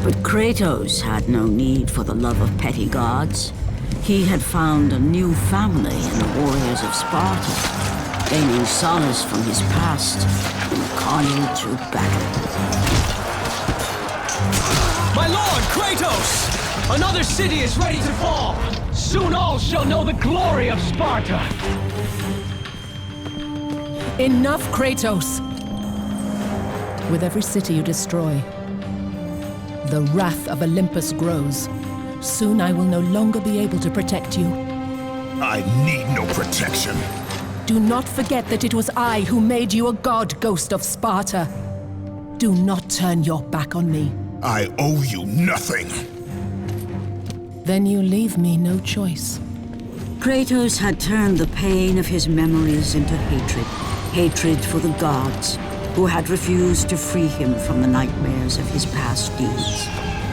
But Kratos had no need for the love of petty gods. He had found a new family in the warriors of Sparta, gaining solace from his past in carnage of battle. My lord, Kratos! Another city is ready to fall! Soon all shall know the glory of Sparta! Enough, Kratos! With every city you destroy, the wrath of Olympus grows. Soon I will no longer be able to protect you. I need no protection. Do not forget that it was I who made you a god, Ghost of Sparta. Do not turn your back on me. I owe you nothing. Then you leave me no choice. Kratos had turned the pain of his memories into hatred. Hatred for the gods, who had refused to free him from the nightmares of his past deeds.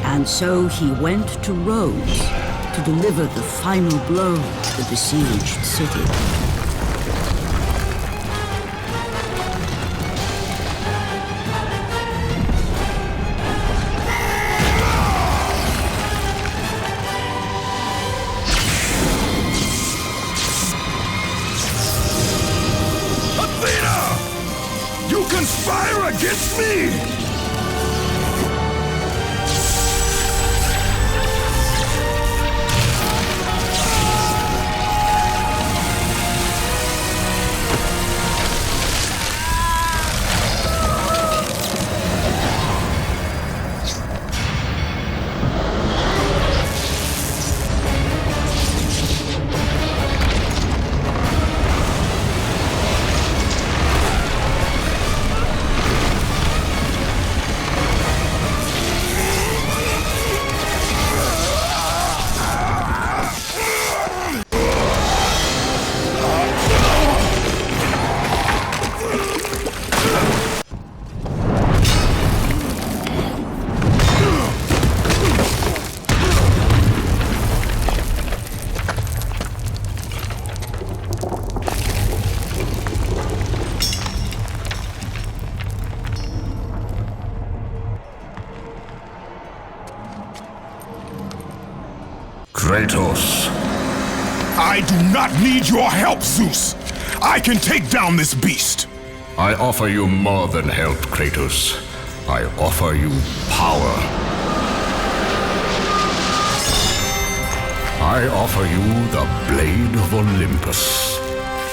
And so he went to Rhodes to deliver the final blow to the besieged city. Conspire against me! Kratos. I do not need your help, Zeus! I can take down this beast! I offer you more than help, Kratos. I offer you power. I offer you the Blade of Olympus.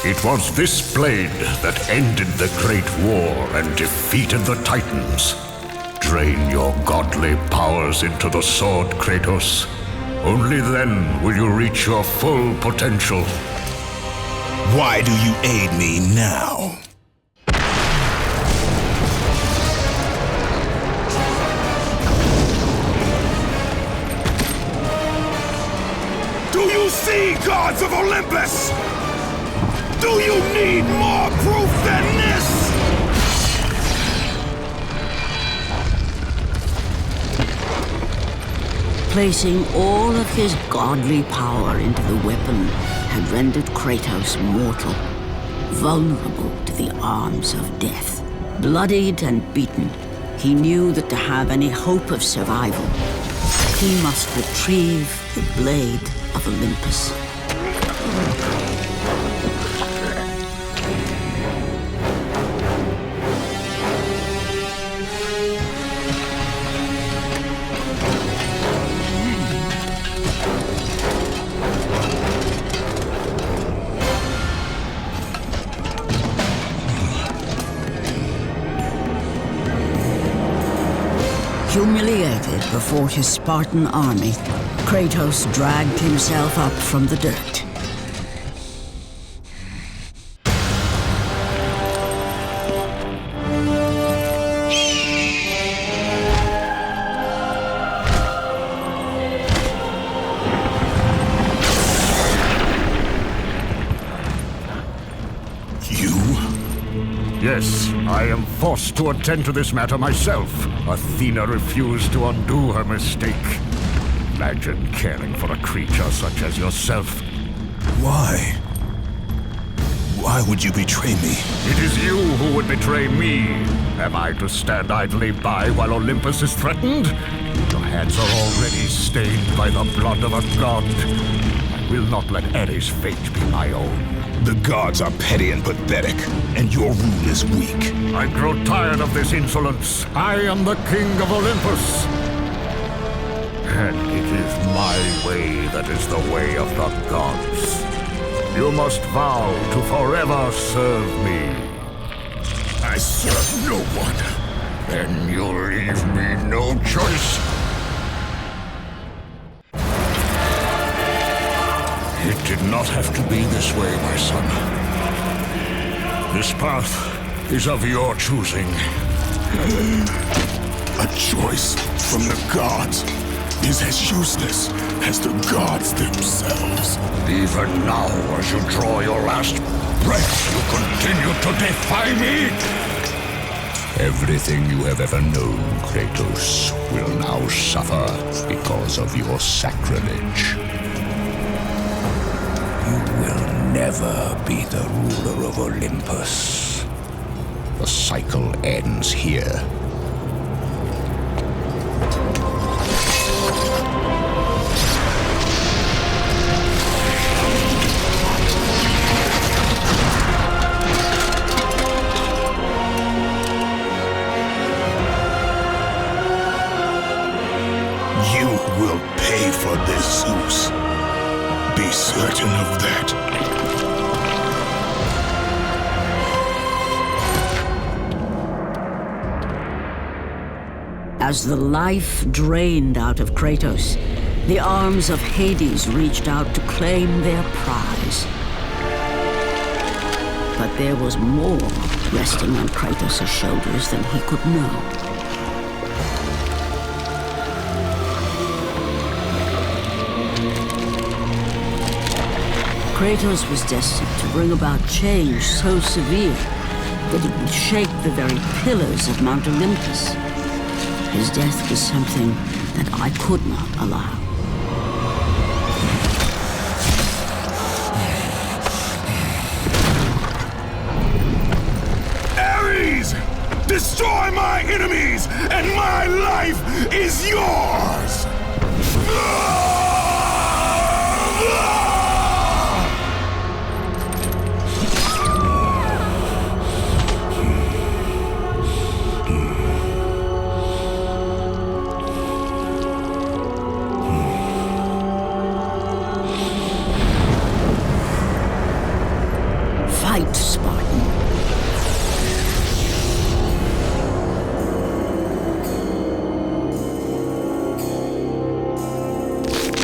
It was this blade that ended the Great War and defeated the Titans. Drain your godly powers into the sword, Kratos. Only then will you reach your full potential. Why do you aid me now? Do you see, gods of Olympus? Do you need more proof than this? Placing all of his godly power into the weapon had rendered Kratos mortal, vulnerable to the arms of death. Bloodied and beaten, he knew that to have any hope of survival, he must retrieve the Blade of Olympus. Humiliated before his Spartan army, Kratos dragged himself up from the dirt. Yes, I am forced to attend to this matter myself. Athena refused to undo her mistake. Imagine caring for a creature such as yourself. Why? Why would you betray me? It is you who would betray me. Am I to stand idly by while Olympus is threatened? Your hands are already stained by the blood of a god. I will not let Ares' fate be my own. The gods are petty and pathetic, and your rule is weak. I grow tired of this insolence. I am the king of Olympus. And it is my way that is the way of the gods. You must vow to forever serve me. I serve no one. Then you leave me no choice. It did not have to be this way, my son. This path is of your choosing. A choice from the gods is as useless as the gods themselves. Even now, as you draw your last breath, you continue to defy me? Everything you have ever known, Kratos, will now suffer because of your sacrilege. You will never be the ruler of Olympus. The cycle ends here. You will pay for this, Zeus. Be certain of that. As the life drained out of Kratos, the arms of Hades reached out to claim their prize. But there was more resting on Kratos' shoulders than he could know. Kratos was destined to bring about change so severe that it would shake the very pillars of Mount Olympus. His death was something that I could not allow. Ares! Destroy my enemies, and my life is yours! Fight, Spartan.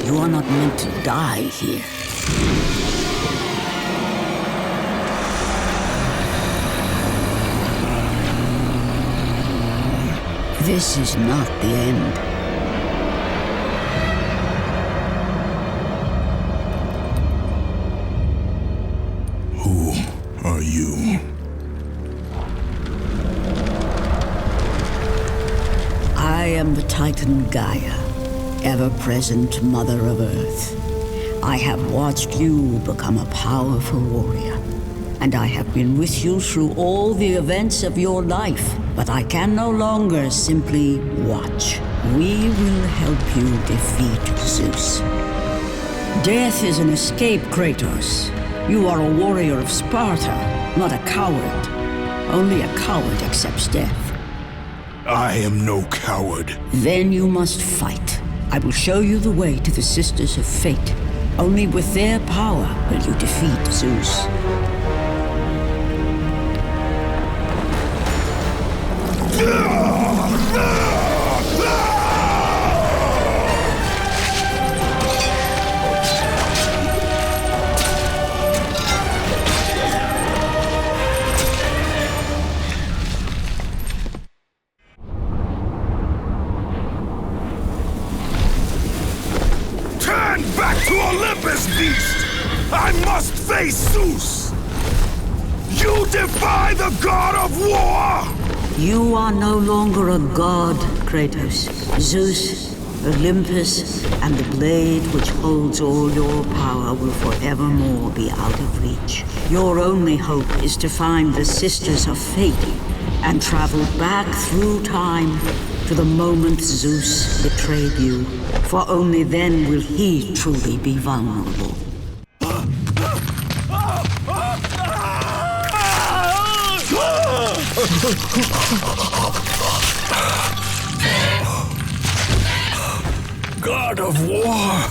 You are not meant to die here. This is not the end. Who are you? I am the Titan Gaia, ever-present Mother of Earth. I have watched you become a powerful warrior, and I have been with you through all the events of your life, but I can no longer simply watch. We will help you defeat Zeus. Death is an escape, Kratos. You are a warrior of Sparta, not a coward. Only a coward accepts death. I am no coward. Then you must fight. I will show you the way to the Sisters of Fate. Only with their power will you defeat Zeus. Turn back to Olympus, beast! I must face Zeus! You defy the god of war! You are no longer a god, Kratos. Zeus, Olympus, and the blade which holds all your power will forevermore be out of reach. Your only hope is to find the Sisters of Fate and travel back through time to the moment Zeus betrayed you, for only then will he truly be vulnerable. God of War,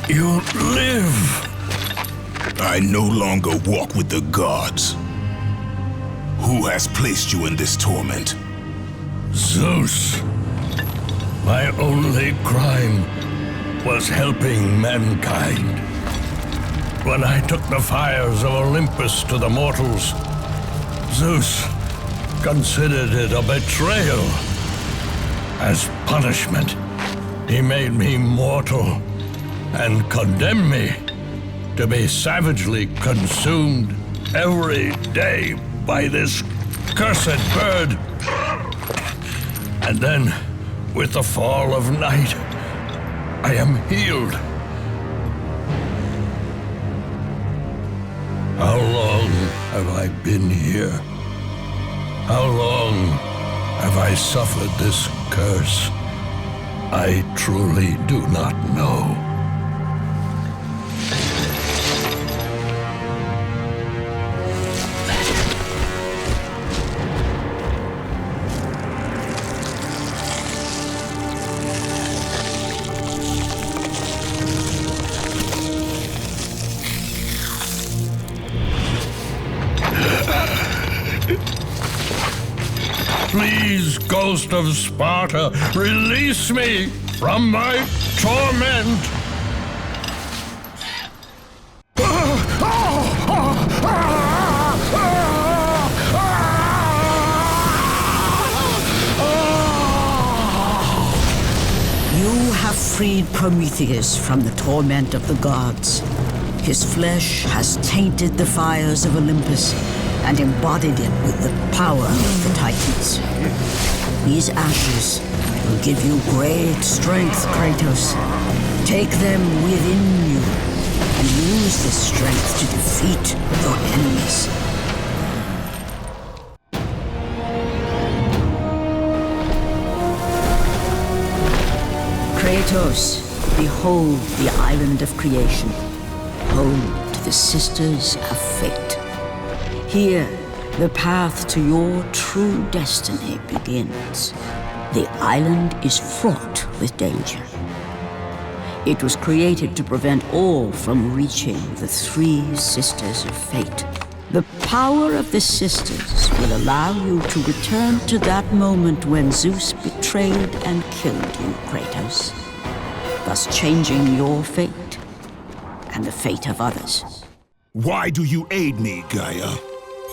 you live. I no longer walk with the gods. Who has placed you in this torment? Zeus. My only crime was helping mankind. When I took the fires of Olympus to the mortals, Zeus considered it a betrayal. As punishment, he made me mortal and condemned me to be savagely consumed every day by this cursed bird. And then, with the fall of night, I am healed. How long have I been here? How long have I suffered this curse? I truly do not know. Please, Ghost of Sparta, release me from my torment! You have freed Prometheus from the torment of the gods. His flesh has tainted the fires of Olympus and embodied it with the power of the Titans. These ashes will give you great strength, Kratos. Take them within you and use this strength to defeat your enemies. Kratos, behold the island of creation, home to the Sisters of Fate. Here, the path to your true destiny begins. The island is fraught with danger. It was created to prevent all from reaching the three Sisters of Fate. The power of the Sisters will allow you to return to that moment when Zeus betrayed and killed you, Kratos, thus changing your fate and the fate of others. Why do you aid me, Gaia?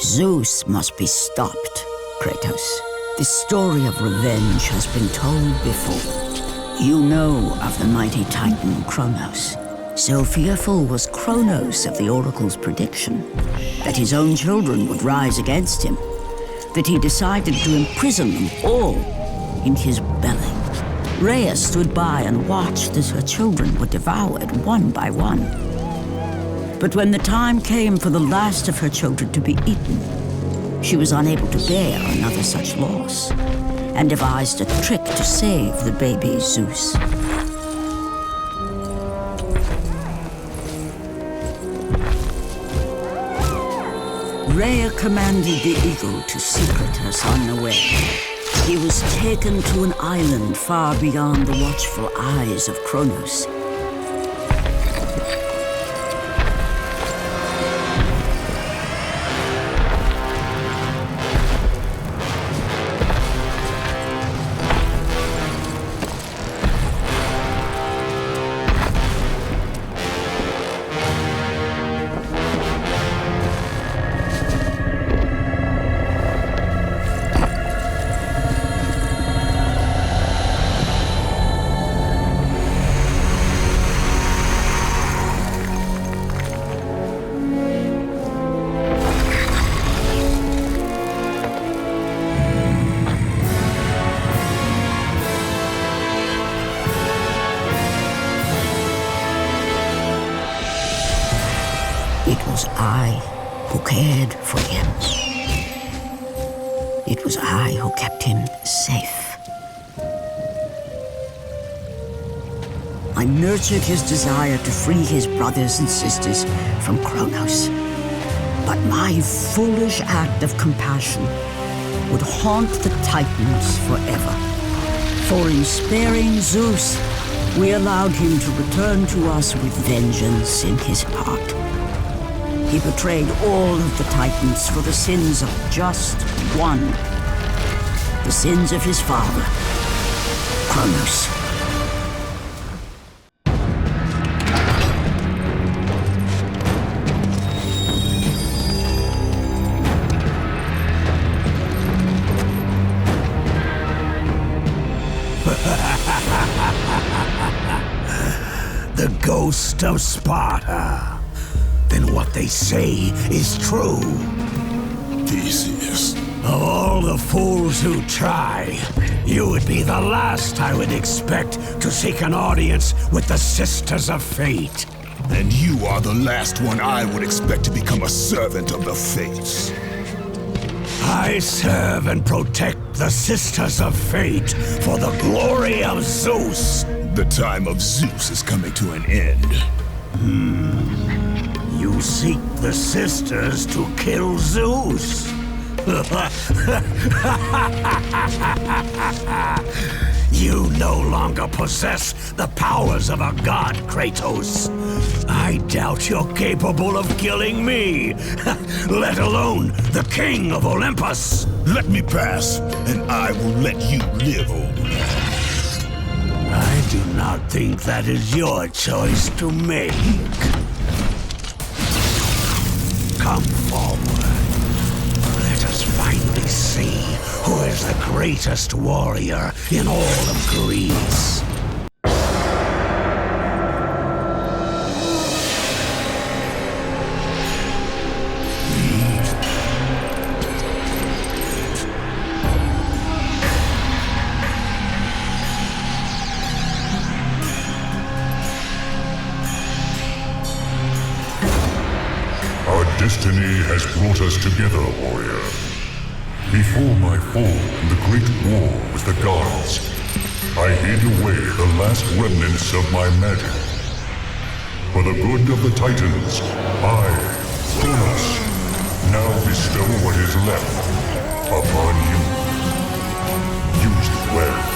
Zeus must be stopped, Kratos. The story of revenge has been told before. You know of the mighty Titan Kronos. So fearful was Kronos of the Oracle's prediction that his own children would rise against him, that he decided to imprison them all in his belly. Rhea stood by and watched as her children were devoured one by one. But when the time came for the last of her children to be eaten, she was unable to bear another such loss, and devised a trick to save the baby Zeus. Rhea commanded the eagle to secret her son away. He was taken to an island far beyond the watchful eyes of Kronos. It was I who cared for him. It was I who kept him safe. I nurtured his desire to free his brothers and sisters from Kronos. But my foolish act of compassion would haunt the Titans forever. For in sparing Zeus, we allowed him to return to us with vengeance in his heart. He betrayed all of the Titans for the sins of just one. The sins of his father, Kronos. The ghost of Sparta. Then what they say is true. Theseus. Of all the fools who try, you would be the last I would expect to seek an audience with the Sisters of Fate. And you are the last one I would expect to become a servant of the Fates. I serve and protect the Sisters of Fate for the glory of Zeus. The time of Zeus is coming to an end. You seek the Sisters to kill Zeus. You no longer possess the powers of a god, Kratos. I doubt you're capable of killing me, let alone the king of Olympus. Let me pass, and I will let you live, old man. I do not think that is your choice to make. Come forward. Let us finally see who is the greatest warrior in all of Greece. Destiny has brought us together, warrior. Before my fall in the great war with the gods, I hid away the last remnants of my magic. For the good of the Titans, I, Kronos, now bestow what is left upon you. Use it well.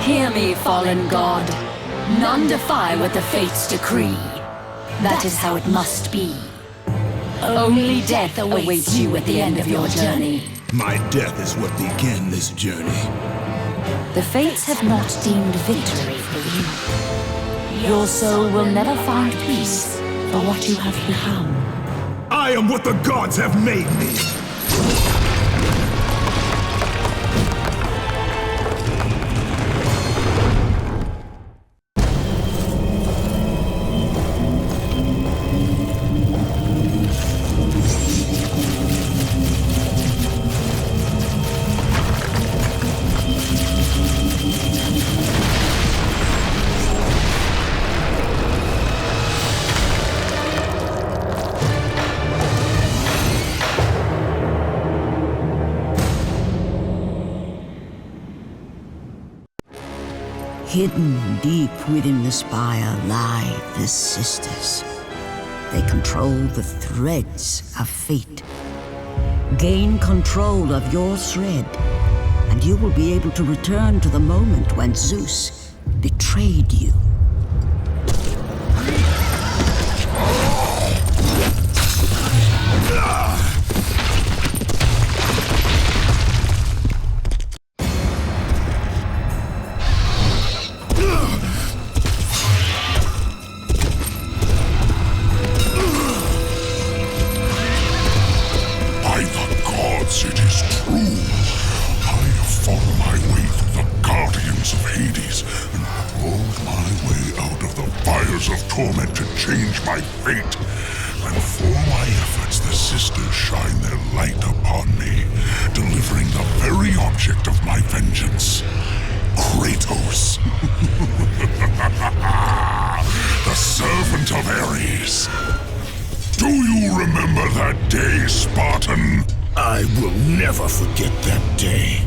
Hear me, fallen god. None defy what the fates decree. That is how it must be. Only death awaits you at the end of your journey. My death is what began this journey. The fates have not deemed victory for you. Your soul will never find peace for what you have become. I am what the gods have made me! Hidden deep within the spire lie the sisters. They control the threads of fate. Gain control of your thread, and you will be able to return to the moment when Zeus betrayed you. It is true. I have fought my way through the guardians of Hades and crawled my way out of the fires of torment to change my fate. And for my efforts, the sisters shine their light upon me, delivering the very object of my vengeance, Kratos. The servant of Ares. Do you remember that day, Spartan? I will never forget that day.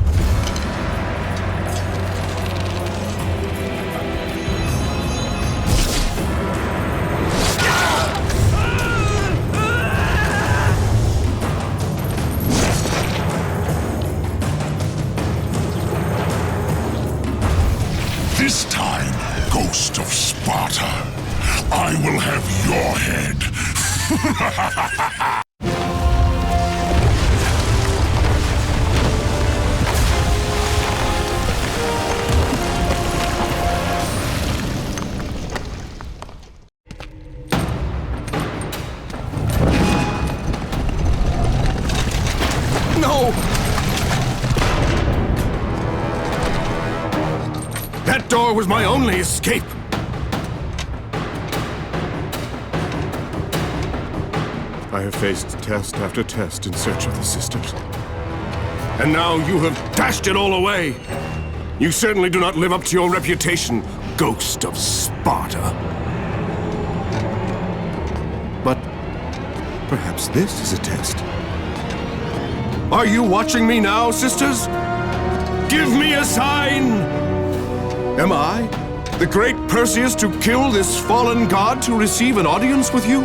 This time, Ghost of Sparta, I will have your head. No! That door was my only escape! I have faced test after test in search of the sisters. And now you have dashed it all away! You certainly do not live up to your reputation, Ghost of Sparta. But perhaps this is a test. Are you watching me now, sisters? Give me a sign! Am I, the great Perseus, to kill this fallen god to receive an audience with you?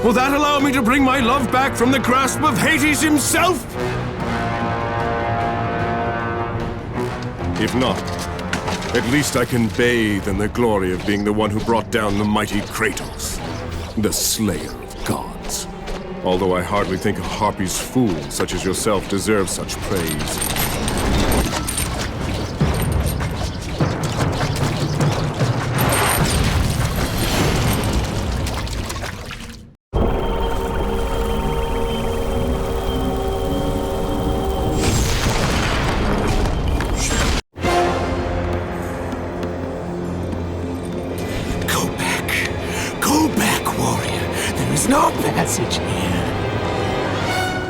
Will that allow me to bring my love back from the grasp of Hades himself? If not, at least I can bathe in the glory of being the one who brought down the mighty Kratos, the slayer of gods. Although I hardly think a Harpy's fool such as yourself deserves such praise. Go back, warrior. There is no passage here.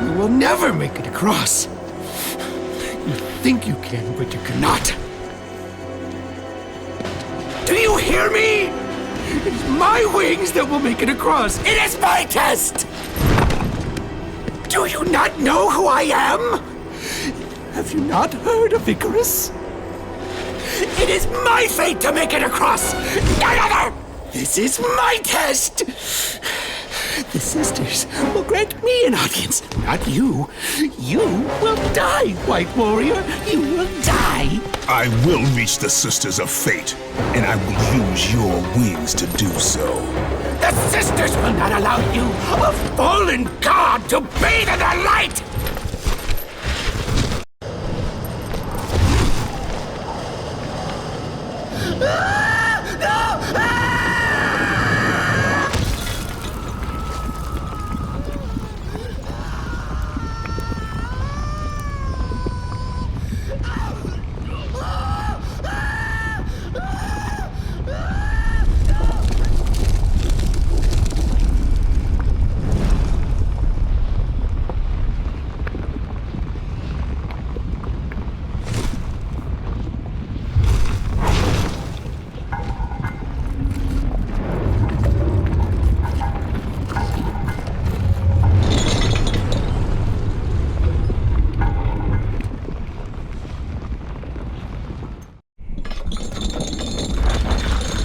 You will never make it across. You think you can, but you cannot. Do you hear me? It is my wings that will make it across. It is my test! Do you not know who I am? Have you not heard of Icarus? It is my fate to make it across, none other! This is my test! The sisters will grant me an audience, not you. You will die, White Warrior. You will die. I will reach the Sisters of Fate, and I will use your wings to do so. The sisters will not allow you, a fallen god, to bathe in their light!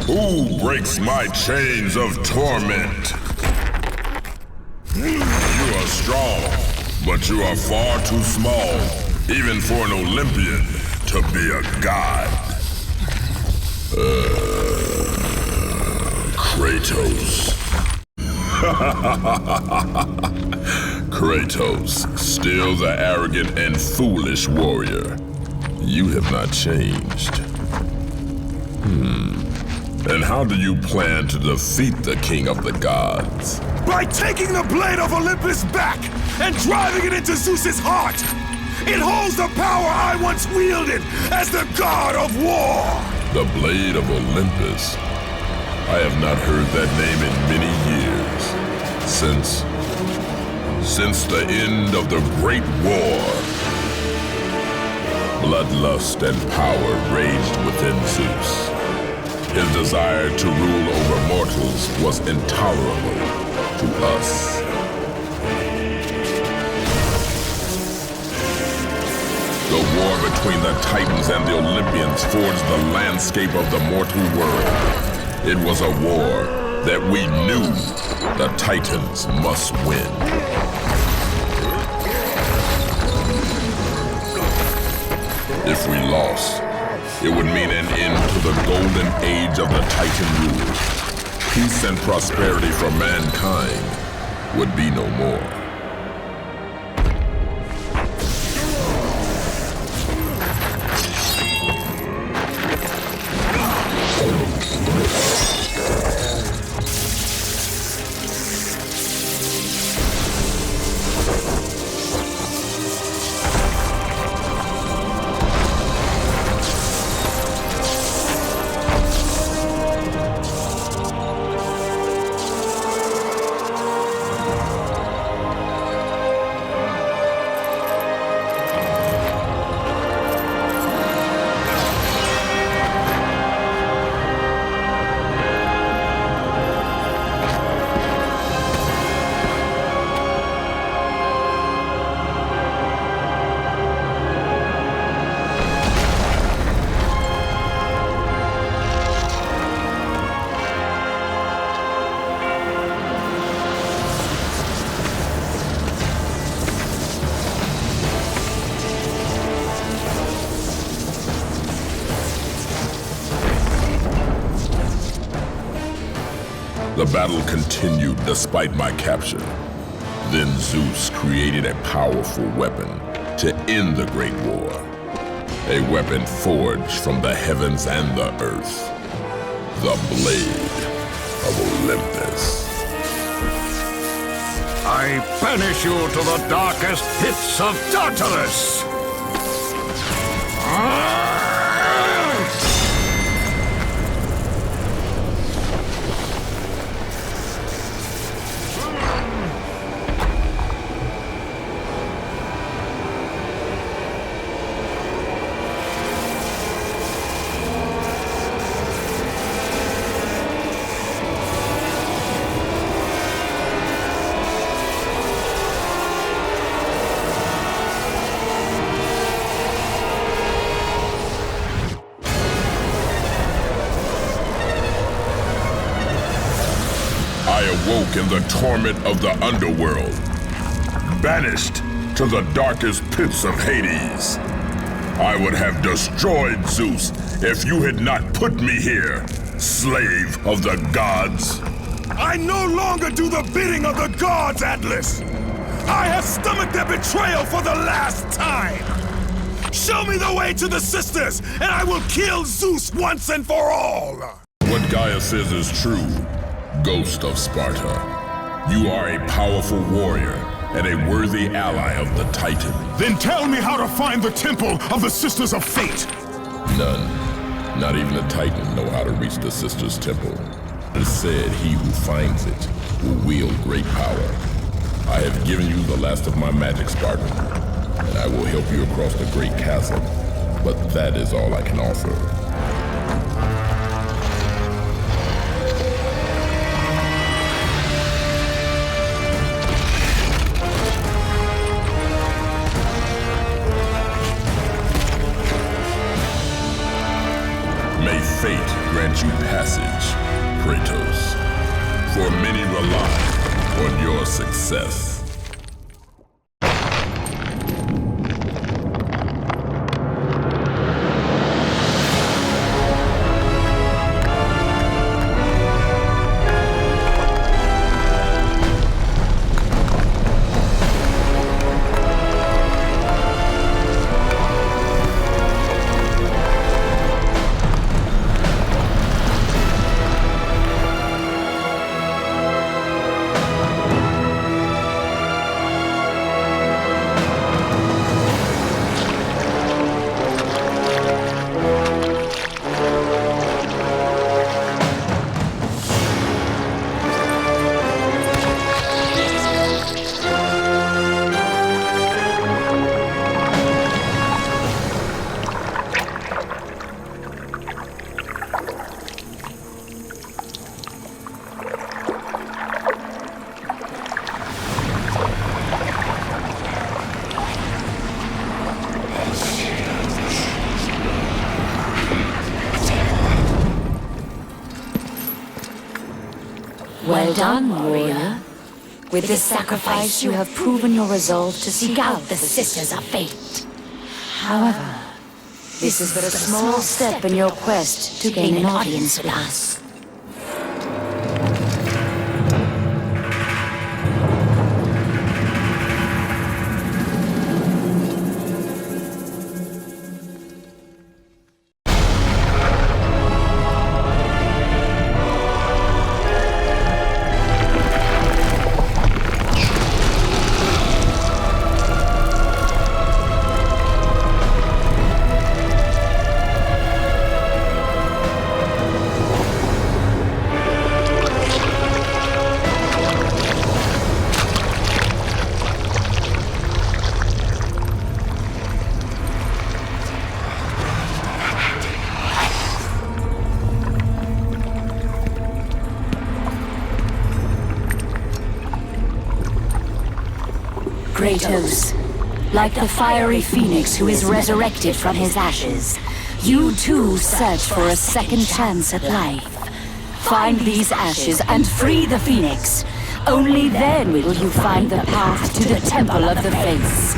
Who breaks my chains of torment? You are strong, but you are far too small, even for an Olympian to be a god. Kratos. Kratos, still the arrogant and foolish warrior. You have not changed. And how do you plan to defeat the King of the Gods? By taking the blade of Olympus back and driving it into Zeus's heart! It holds the power I once wielded as the god of war! The blade of Olympus? I have not heard that name in many years. Since the end of the Great War. Bloodlust and power raged within Zeus. His desire to rule over mortals was intolerable to us. The war between the Titans and the Olympians forged the landscape of the mortal world. It was a war that we knew the Titans must win. If we lost, it would mean an end to the golden age of the Titan rule. Peace and prosperity for mankind would be no more. The battle continued despite my capture. Then Zeus created a powerful weapon to end the Great War. A weapon forged from the heavens and the earth. The Blade of Olympus. I banish you to the darkest pits of Tartarus! awoke in the torment of the underworld, banished to the darkest pits of Hades. I would have destroyed Zeus if you had not put me here, slave of the gods. I no longer do the bidding of the gods, Atlas! I have stomached their betrayal for the last time! Show me the way to the sisters, and I will kill Zeus once and for all! What Gaia says is true, Ghost of Sparta. You are a powerful warrior and a worthy ally of the Titan. Then tell me how to find the temple of the Sisters of Fate! None, not even the Titan, know how to reach the Sisters' Temple. It is said he who finds it will wield great power. I have given you the last of my magic, Spartan, and I will help you across the great chasm, but that is all I can offer. May fate grant you passage, Kratos, for many rely on your success. Well done, warrior. With this sacrifice, you have proven your resolve to seek out the Sisters of Fate. However, this is but a small step in your quest to gain an audience with us. Kratos, like the fiery phoenix who is resurrected from his ashes, you too search for a second chance at life. Find these ashes and free the phoenix. Only then will you find the path to the Temple of the Fates.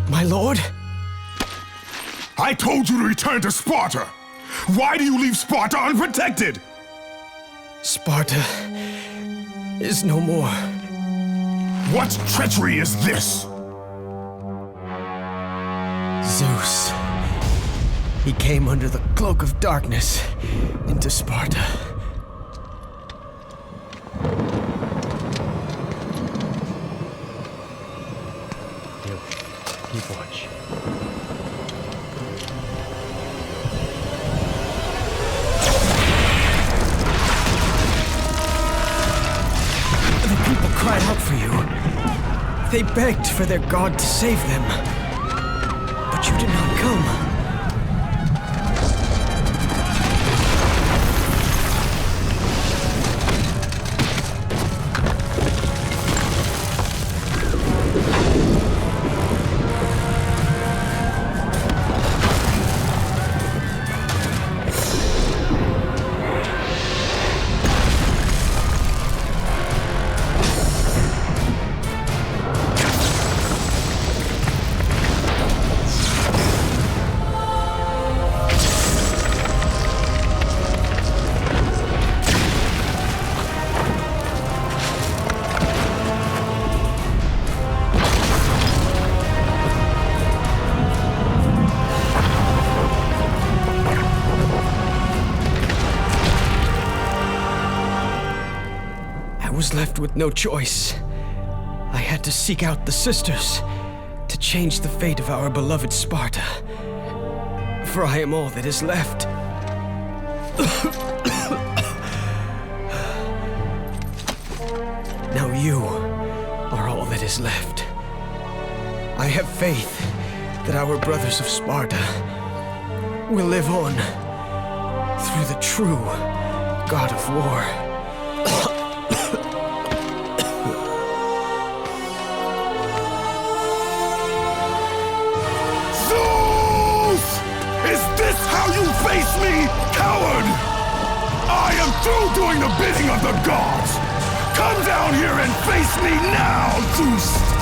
My lord? I told you to return to Sparta! Why do you leave Sparta unprotected? Sparta is no more. What treachery is this? Zeus. He came under the cloak of darkness into Sparta. Keep watch. The people cried out for you. They begged for their god to save them. But you did not come. I was left with no choice. I had to seek out the sisters to change the fate of our beloved Sparta. For I am all that is left. Now you are all that is left. I have faith that our brothers of Sparta will live on through the true God of War. You face me, coward! I am through doing the bidding of the gods! Come down here and face me now, Zeus!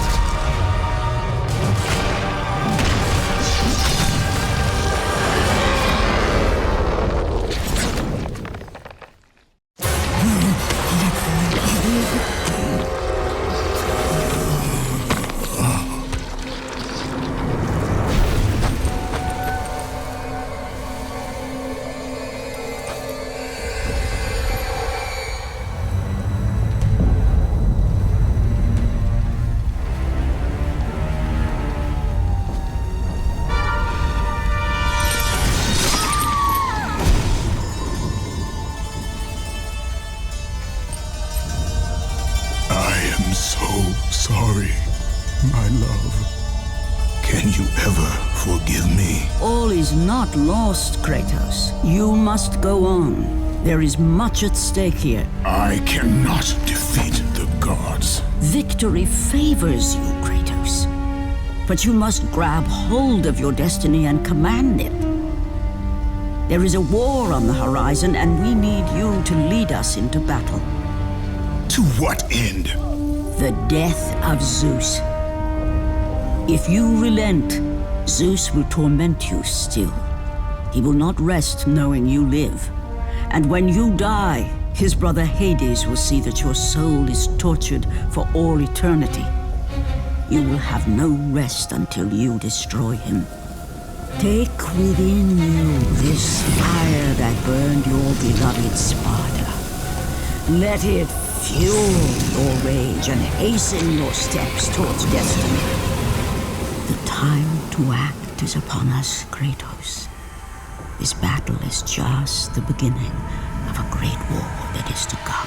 Sorry, my love. Can you ever forgive me? All is not lost, Kratos. You must go on. There is much at stake here. I cannot defeat the gods. Victory favors you, Kratos. But you must grab hold of your destiny and command it. There is a war on the horizon, and we need you to lead us into battle. To what end? The death of Zeus. If you relent, Zeus will torment you still. He will not rest knowing you live. And when you die, his brother Hades will see that your soul is tortured for all eternity. You will have no rest until you destroy him. Take within you this fire that burned your beloved Sparta. Let it fuel your rage and hasten your steps towards destiny. The time to act is upon us, Kratos. This battle is just the beginning of a great war that is to come.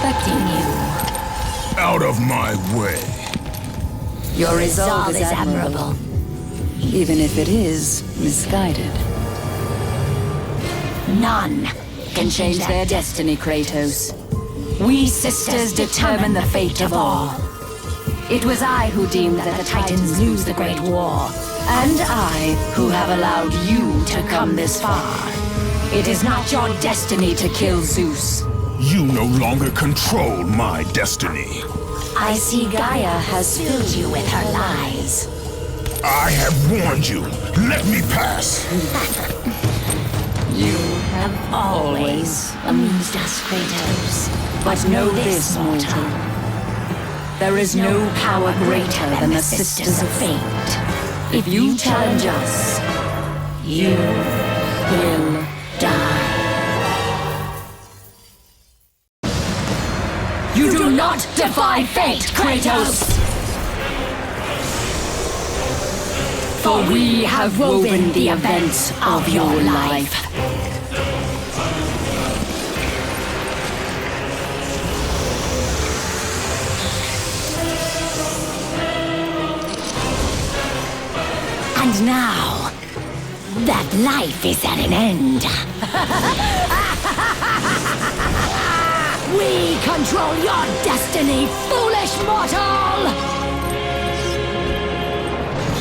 expecting you. Out of my way. Your resolve is admirable, even if it is misguided. None can change their destiny, Kratos. We sisters determine the fate of all. It was I who deemed that the Titans lose the Great War, and I who have allowed you to come this far. It is not your destiny to kill Zeus. You no longer control my destiny. I see Gaia has filled you with her lies. I have warned you. Let me pass. You have always amused us, Kratos. But know this, mortal. There is no power greater than the Sisters of Fate. If you challenge us, you will die. You do not defy fate, Kratos! For we have woven the events of your life. And now, that life is at an end. We control your destiny, foolish mortal!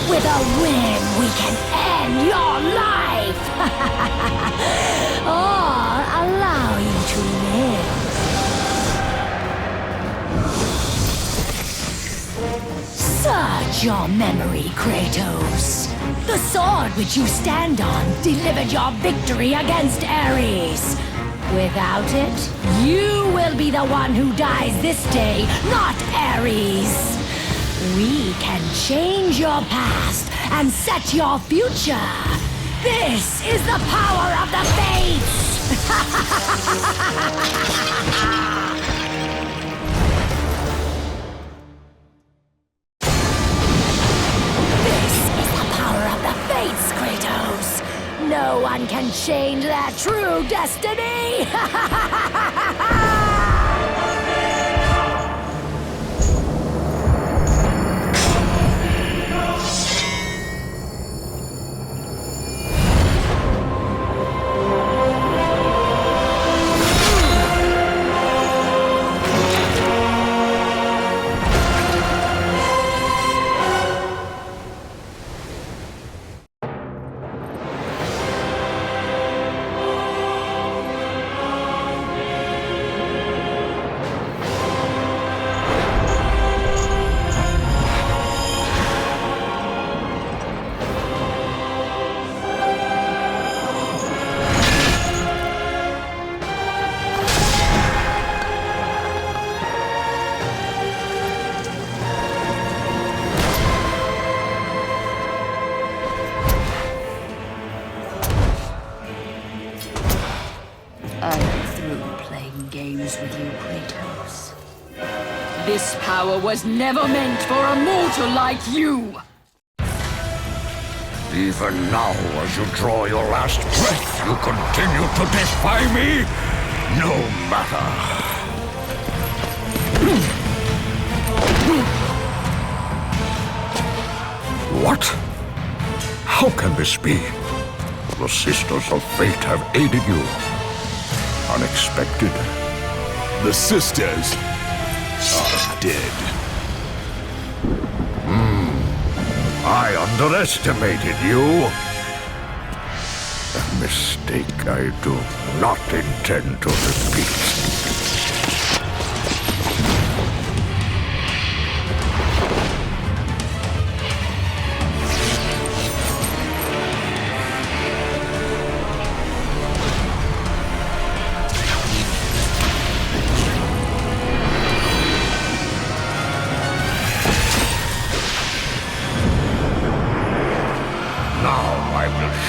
With a whim, we can end your life! Or allow you to live. Search your memory, Kratos. The sword which you stand on delivered your victory against Ares. Without it, you will be the one who dies this day, not Ares. We can change your past and set your future. This is the power of the Fates! This is the power of the Fates, Kratos! No one can change their true destiny! With you, Kratos. This power was never meant for a mortal like you! Even now, as you draw your last breath, you continue to defy me? No matter. What? How can this be? The Sisters of Fate have aided you. Unexpected. The sisters are dead. I underestimated you. A mistake I do not intend to repeat.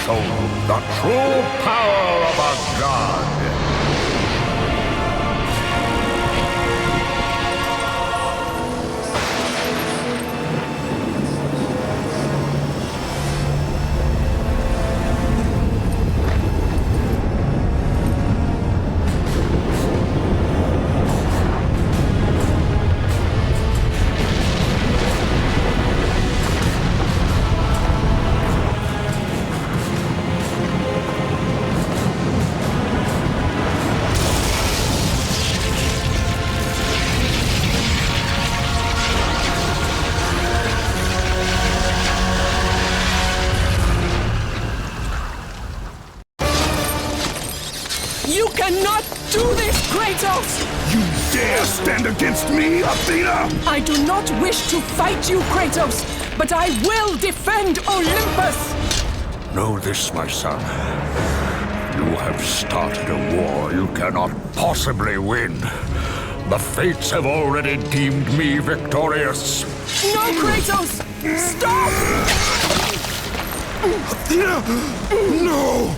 Show you the true power of a god. do this, Kratos! You dare stand against me, Athena? I do not wish to fight you, Kratos, but I will defend Olympus! Know this, my son. You have started a war you cannot possibly win. The fates have already deemed me victorious. No, Kratos! Stop! Athena! No!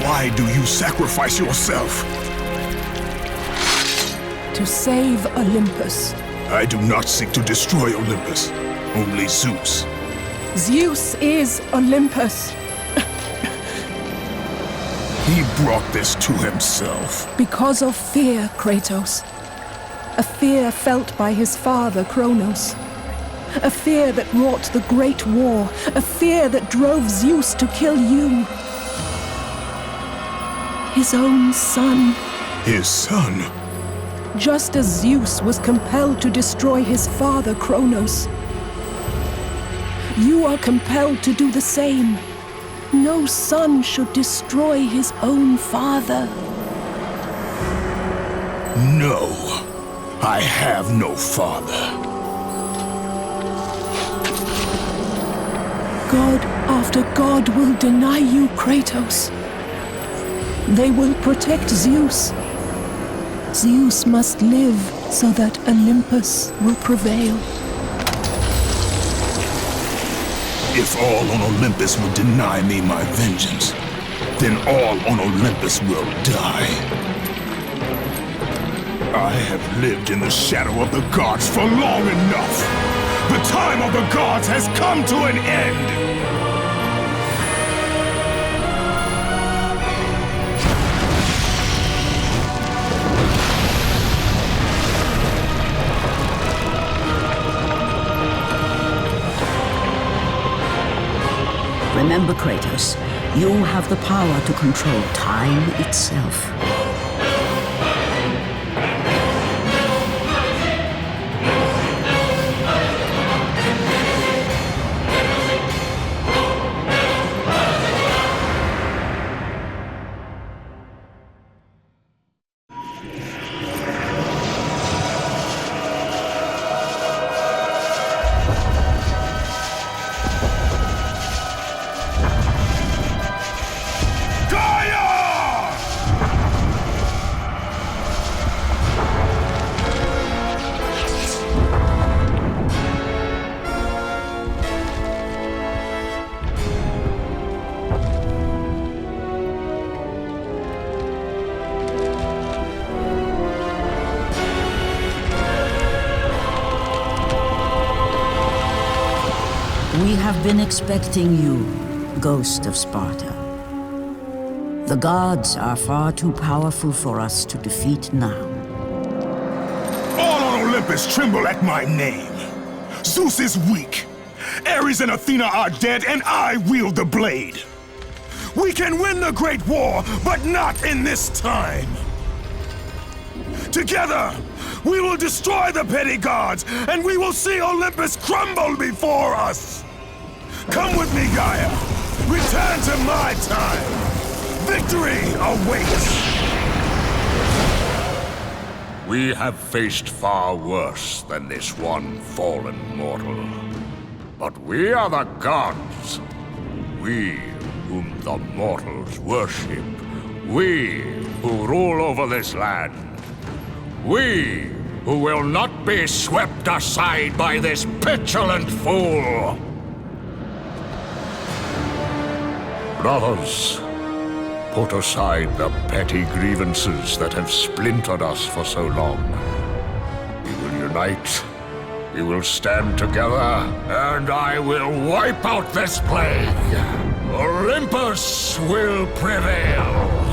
Why do you sacrifice yourself? To save Olympus. I do not seek to destroy Olympus, only Zeus. Zeus is Olympus. He brought this to himself. Because of fear, Kratos. A fear felt by his father, Kronos. A fear that wrought the Great War. A fear that drove Zeus to kill you. His own son. His son? Just as Zeus was compelled to destroy his father, Kronos. You are compelled to do the same. No son should destroy his own father. No, I have no father. God after God will deny you, Kratos. They will protect Zeus. Zeus must live so that Olympus will prevail. If all on Olympus will deny me my vengeance, then all on Olympus will die. I have lived in the shadow of the gods for long enough. The time of the gods has come to an end. Remember, Kratos, you have the power to control time itself. We have been expecting you, Ghost of Sparta. The gods are far too powerful for us to defeat now. All on Olympus tremble at my name. Zeus is weak. Ares and Athena are dead, and I wield the blade. We can win the Great War, but not in this time. Together, we will destroy the petty gods, and we will see Olympus crumble before us. Come with me, Gaia. Return to my time. Victory awaits. We have faced far worse than this one fallen mortal. But we are the gods. We whom the mortals worship. We who rule over this land. We who will not be swept aside by this petulant fool. Brothers, put aside the petty grievances that have splintered us for so long. We will unite, we will stand together, and I will wipe out this plague. Olympus will prevail.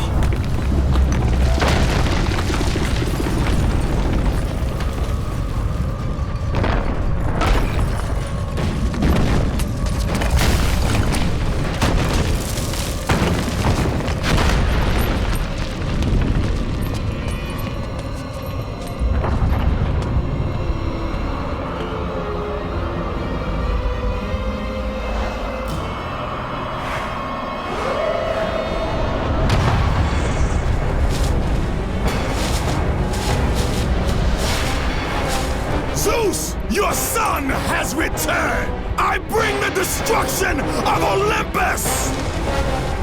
return! I bring the destruction of Olympus!